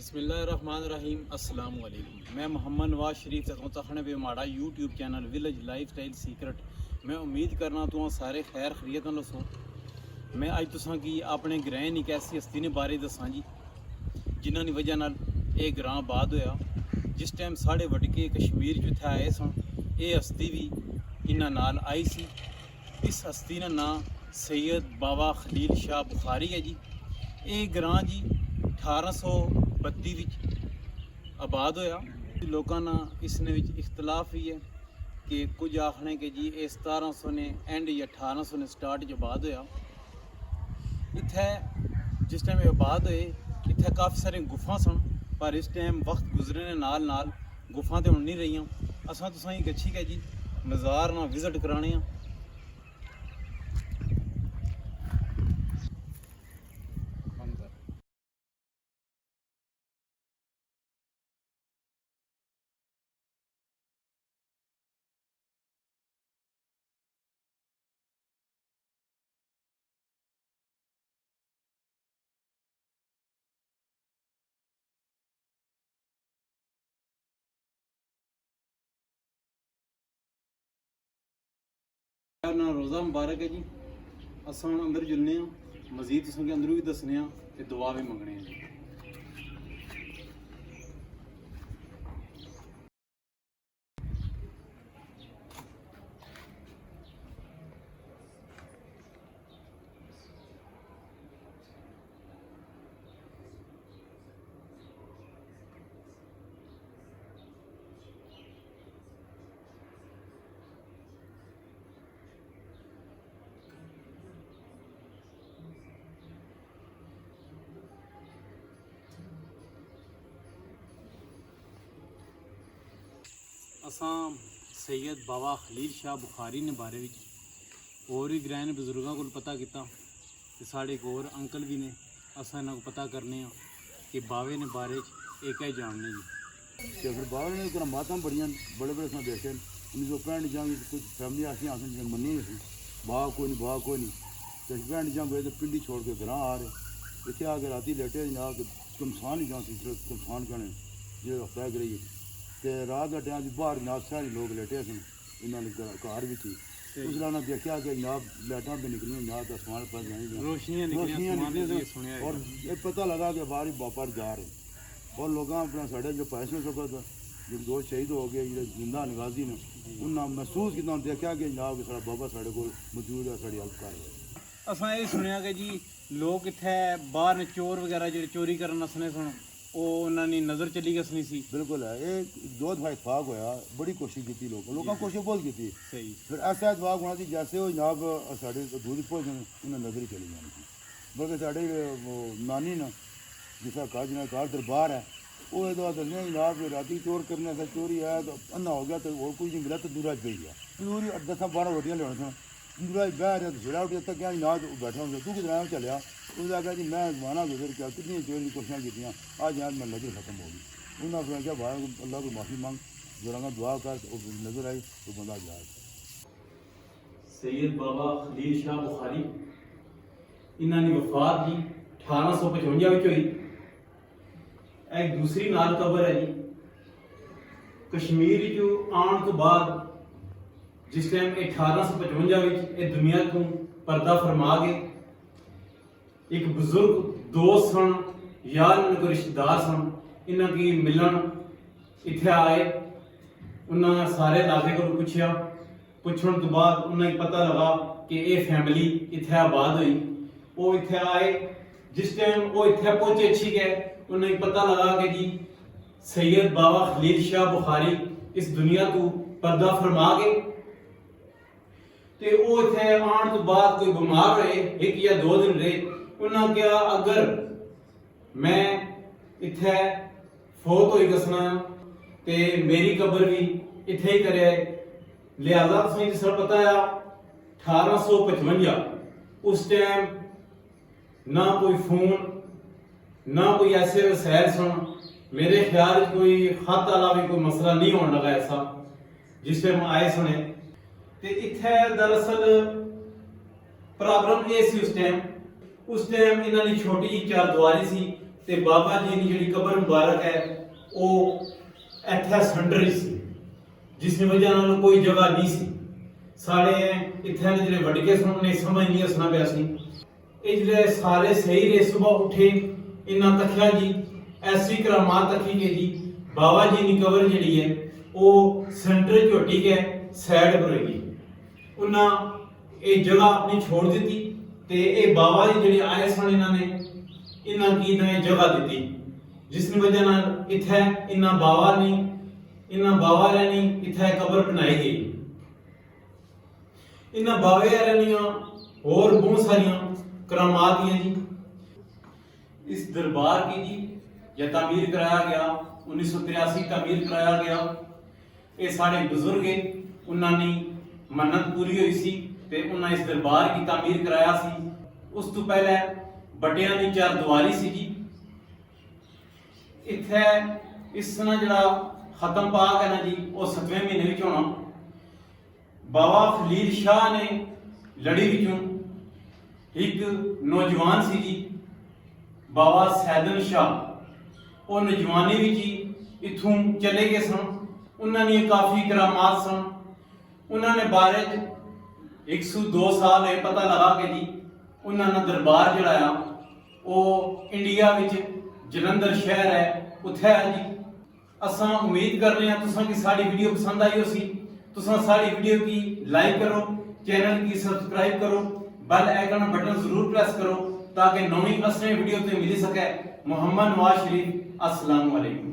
बिस्मिल्लाहिर्रहमानिर्रहीम अस्सलाम वालेकुम। मैं मोहम्मद नवाज शरीफ तखने पे माड़ा YouTube channel village life style secret. मैं उम्मीद करना तुम सारे खैर खरीत न दसो। मैं अज तुसा की अपने ग्रह एक ऐसी हस्ती ने बारे दसा जी जिन्हों की वजह नाल ये ग्रां आबाद होया। जिस टाइम साढ़े वडके कश्मीर च इत्थे आए सन ये हस्ती भी इन्हां नाल आई सी। इस हस्ती का नाम सैयद बाबा खलील शाह बुखारी है जी। ये ग्रां जी 1832 आबाद होया। लोगों ना इसने इख्तलाफ ही है कि कुछ आखने के जी ये 1700 ने एंड या 1800 ने स्टार्ट आबाद होया। इत्थे जिस टाइम आबाद होए इत्थे काफ़ी सारे गुफा सन, पर इस टाइम वक्त गुजरने के नाल नाल गुफा तो हुण नहीं रही। असां तुसां गच्छी के जी मज़ार ना विजिट कराने। ना रोज़ा मुबारक है जी। अस हम अंदर जुलने मजीद तुसें अंदरों भी दसने ते दुआ भी मंगने जी। असां सैयद बाबा खलील शाह बुखारी ने बारे में और भी ग्रैन बजुर्गों को पता किया ते साढ़े एक और अंकल भी ने। असां इन्हां को पता करने कि बावे ने बारे एक ही जानने जी। तो फिर बाबा ने करामातां बड़ियां बड़े बड़े असें देखे। 1965 जंग कुछ फैमिली ऐसी असें मन्नी नहीं बाग कोई नहीं तो 65 जंग हुए तो पिंडी छोड़ के ग्रां आ रहे। इतने आके राती लेटे जनाब कमसान ही जान कमसान कहने जो हफ्ता गई तो रात का टाइम बाहर जनाब सारे लोग लेटे सन इन्होंने घर भी थी। उस उन्होंने देखा कि जनाब लाइटां भी निकलियां जनाब आसमान पर रोशनियां निकलियां और ये पता लगा कि बाहर ही बापर जा रहे और लोग अपना साढ़े जो पैसे सकता जो दो शहीद हो गए जो जिंदा नगाजी ने उन्हें महसूस किया देखा कि जनाब कि सारा बाबा साढ़े को मौजूद है साड़ी हेल्प कर रहे। असां ये सुनिया कि जी लोग इत्थे बाहर चोर वगैरह जो चोरी करन नसने सन उन्होंने नज़र चली गसनी सी। बिल्कुल है ये दो दफा इतफाक होया बड़ी कोशिश की लोगों कोशिश बहुत की सही। फिर ऐसा इतफाक होना थी जैसे वो जनाब साढ़े दूध पहुँच उन्हें नज़र ही चली जानी थी। बल्कि साढ़े वो नानी न जिसका कार दरबार है वो ये दसने जनाब राती चोर करने से चोरी आया तो अन्ना हो गया तो और कुछ नहीं मिला तो दूरा पे गया पूरी 10-12 रोटियां लिया सन दूरा बह रहा तो छिड़ा उठिया तक क्या जनाब बैठा होंगे तू कितना चलिया उसने आखिया जी मैं जमाना गुजर गया कितनी चोरी की कोशिशें की आज यहाँ मैं नज़र खत्म हो गई। उन्होंने फिर क्या भाई अल्लाह को माफ़ी मांग जोराना दुआ कर नज़र आई तो बंदा गया। सैयद बाबा खलील शाह बुखारी इन्होंने वफात जी 1855 हुई। एक दूसरी नाल कबर है जी कश्मीर जो आने तो बाद जिस टाइम 1855 दुनिया को पर्दा फरमा गए। एक बुजुर्ग दोस्त सन यार कोई रिश्तेदार सन इन्हों की मिलन इत्थे आए। उन्होंने सारे इलाके को पूछने तो बाद उन्हें पता लगा कि ये फैमिली इत्थे आबाद हुई। वो इत्थे आए जिस टाइम वो इत्थे पहुंचे अच्छी गए उन्हें पता लगा कि जी सैयद बाबा खलील शाह बुखारी इस दुनिया को पर्दा फरमा गए। तो वो इत्थे आने तो बाद कोई बीमार रहे 1 या 2 दिन रहे। उन्होंने कहा अगर मैं इत्थे फोत होई गसना ते मेरी कबर भी इत्थे ही करे। लिहाजा तुसें जिस पता है 1855 उस टाइम ना कोई फोन ना कोई ऐसे वसैल सन। मेरे ख्याल कोई खत वाला भी कोई मसला नहीं होने लगा ऐसा जिस टाइम आए सने। ते इत्थे दरअसल प्रॉब्लम ये सी उस टाइम इन्होंने छोटी जी 4 दीवारी सी ਤੇ ਬਾਬਾ ਜੀ ਦੀ ਜਿਹੜੀ ਕਬਰ ਮੁਬਾਰਕ ਹੈ ਉਹ ਇੱਥੇ ਸੈਂਟਰ ਸੀ, ਜਿਸ ਦੀ ਵਜ੍ਹਾ ਨਾਲ ਕੋਈ ਜਗ੍ਹਾ ਨਹੀਂ ਸੀ। ਸਾਡੇ ਇੱਥੇ ਦੇ ਜਿਹੜੇ ਵਡਕੇ ਸੁਣਨੇ ਸਮਝ ਨਹੀਂ ਆਸਣਾ ਪਿਆ ਸੀ। ਇਹ ਜਿਹੜੇ ਸਾਰੇ ਸਹੀ ਰੇ ਸੁਬਹ ਉੱਠੇ ਇਹਨਾਂ ਤੱਕਿਆ ਜੀ ਐਸੀ ਕਰਾਮਾਤ ਤੱਕੀ ਕਿ ਜੀ ਬਾਬਾ ਜੀ ਦੀ ਕਬਰ ਜਿਹੜੀ ਹੈ ਉਹ ਸੈਂਟਰ ਝੋਟੀ ਕੇ ਸਾਈਡ ਪਰ ਹੋਈ। ਉਹਨਾਂ ਇਹ ਜਗ੍ਹਾ ਆਪਣੀ ਛੋੜ ਦਿੱਤੀ ਤੇ ਇਹ ਬਾਬਾ ਜੀ ਜਿਹੜੇ ਆਏ ਸਨ ਇਹਨਾਂ ਕੀ ਨਾ ਜਗ੍ਹਾ ਦਿੱਤੀ, ਜਿਸ ਦੀ ਵਜ੍ਹਾ ਨਾਲ ਇੱਥੇ ਇਹਨਾਂ ਬਾਬਾ ਨੇ ਇੱਥੇ ਕਬਰ ਬਣਾਈ ਗਈ। ਇਹਨਾਂ ਬਾਬੇ ਦੀਆਂ ਹੋਰ ਬਹੁਤ ਸਾਰੀਆਂ करामात हैं जी। इस दरबार की जी यह तामीर कराया गया 1983 तामीर कराया गया। ये साढ़े बुजुर्ग है उन्होंने मन्नत पूरी हुई सी ते उन्होंने इस दरबार की तामीर कराया सी। उस तो पहले बटियां दी चार दीवारी सी जी। इत्थे इस तरह जड़ा खत्म पाक है ना जी वो 7वें महीने विच होना। बाबा खलील शाह ने लड़ी विचों एक नौजवान सी जी बाबा सैदन शाह, वो नौजवानी विच ही इथों चले गए सन। उन्होंने काफ़ी करामात सन। उन्होंने बारे 102 साल है पता लगा कि जी उन्होंने दरबार जड़ाया वो इंडिया विच जलंधर शहर है उत्थे है जी। असां उम्मीद कर रहे हैं तुसां की साड़ी वीडियो पसंद आई होसी। तुसां साड़ी वीडियो की लाइक करो, चैनल की सब्सक्राइब करो, बेल आइकन बटन जरूर प्रेस करो ताकि नवी असली वीडियो तो मिल सके। मोहम्मद नवाज शरीफ, अस्सलाम वालेकुम।